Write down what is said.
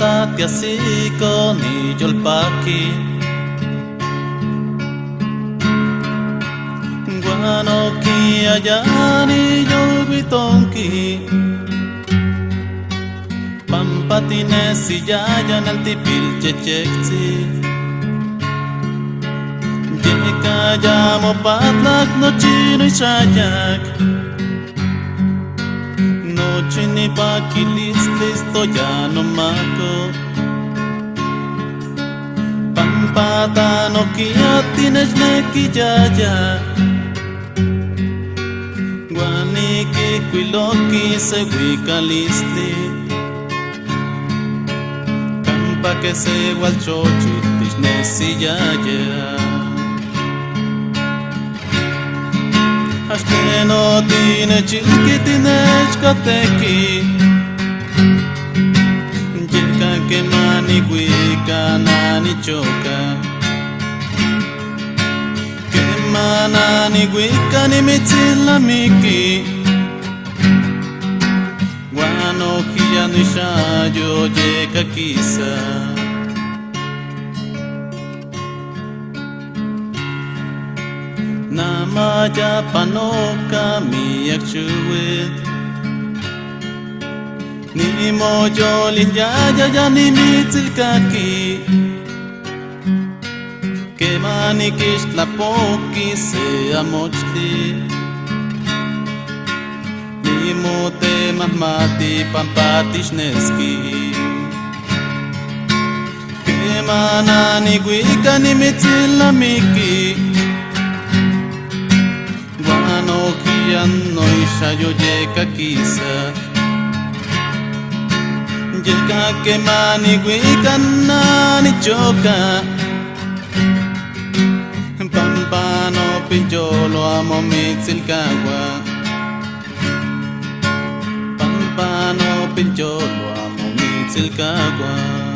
tatiasiko ni yolpaki Guanoki ayani yolbitonki Pampatines yayan altipil chechekzi Yeka llamo patlak no chino ishayak Noche ni paquilis listo ya no maco Pampata no kia tienes nequillaya Guaniki quiloki se huicalisti Campa que se gualchochi tisnesillaya Ashke no tiene chilki tiene chkateki Yeka que mani wika nani choka Que manani wika ni mitzila miki Guano kia no ishayo yeka kisa Namaya panoka miyak chuwit Ni moyolin ya ni mitzilkaki Que manikish tlapoki se amochti Ni mote mahmati pampatishneski Que manani wika ni mitzilamiki no ishayo yeka kisa Yeka que mani wika nani choka Pampano pincholo amo mitzilkagua Pampano pincholo amo mitzilkagua